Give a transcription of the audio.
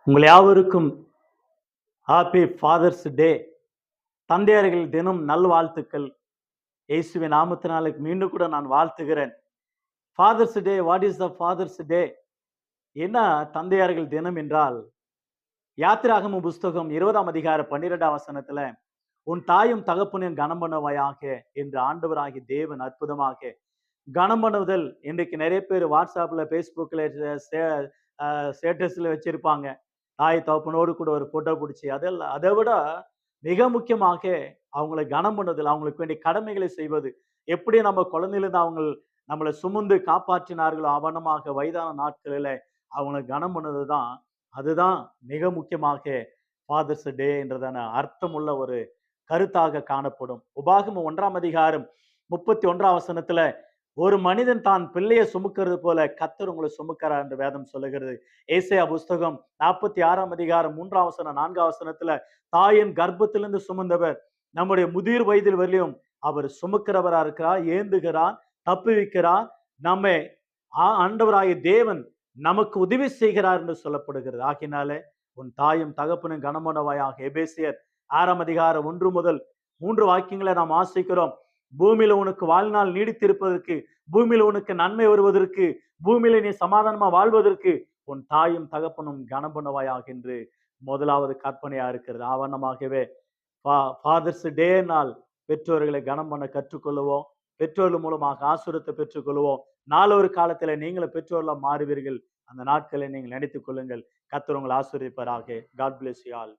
உங்கள் யாவருக்கும் happy father's டே. தந்தையர்கள் தினம் நல்வாழ்த்துக்கள். இயேசுவின் நாமத்தினாலுக்கு மீண்டும் கூட நான் வாழ்த்துகிறேன். Father's day, what is the father's day? என்ன தந்தையர்கள் தினம் என்றால், யாத்திராகம புஸ்தகம் 20ஆம் அதிகாரம் 12ஆம் வசனத்துல, உன் தாயும் தகப்பனையும் கனம் பண்ணுவாயாக என்று ஆண்டவராகிய தேவன் அற்புதமாக கனம் பண்ணுதல். இன்றைக்கு நிறைய பேர் வாட்ஸ்அப்ல, பேஸ்புக்ல ஸ்டேட்டஸ்ல வச்சிருப்பாங்க. தாய் தகப்பனோடு கூட ஒரு போட்டோ பிடிச்சி, அதெல்லாம் அதை விட மிக முக்கியமாக அவங்களை கனம் பண்ணுதல், அவங்களுக்கு வேண்டிய கடமைகளை செய்வது. எப்படி நம்ம குழந்தையிலிருந்து அவங்க நம்மளை சுமந்து காப்பாற்றினார்களோ அவனமாக வயதான நாட்களில அவங்களை கனம் பண்ணது தான். அதுதான் மிக முக்கியமாக ஃபாதர்ஸ் டே என்றதான அர்த்தமுள்ள ஒரு கருத்தாக காணப்படும். உபாகமம் 1ஆம் அதிகாரம் 31ஆம் வசனத்துல, ஒரு மனிதன் தான் பிள்ளையை சுமக்கிறது போல கர்த்தர் உங்களை சுமக்கிறார் என்று வேதம் சொல்லுகிறது. ஏசாயா புஸ்தகம் 46ஆம் அதிகாரம் 3ஆம் வசனம் 4ஆம் வசனத்துல, தாயின் கர்ப்பத்திலிருந்து சுமந்தவர் நம்முடைய முதிர் வயதில் வரையிலும் அவர் சுமக்கிறவரா இருக்கிறார், ஏந்துகிறார், தப்புவிக்கிறார். நம்மை ஆண்டவராகிய தேவன் நமக்கு உதவி செய்கிறார் என்று சொல்லப்படுகிறது. ஆகினாலே உன் தாயும் தகப்பனும் கனமனவாயாக. எபேசியர் 6ஆம் அதிகாரம் 1 முதல் 3 வாக்கியங்களை நாம் வாசிக்கிறோம். பூமியில உனக்கு வாழ்நாள் நீடித்திருப்பதற்கு, பூமியில உனக்கு நன்மை வருவதற்கு, பூமியில நீ சமாதானமா வாழ்வதற்கு உன் தாயும் தகப்பனும் கனம் பண்ணுவாயாக என்று முதலாவது கற்பனையா இருக்கிறது. ஆவணமாகவே ஃபாதர்ஸ் டே நாள் பெற்றோர்களை கனம் பண்ண கற்றுக்கொள்ளுவோம். பெற்றோர்கள் மூலமாக ஆசீர்வாதத்தை பெற்றுக்கொள்வோம். நாளொரு காலத்துல நீங்களும் பெற்றோர்களா மாறுவீர்கள். அந்த நாட்களை நீங்கள் நினைத்துக் கொள்ளுங்கள். கர்த்தர் உங்களை ஆசீர்வதிப்பாராக. God bless you all.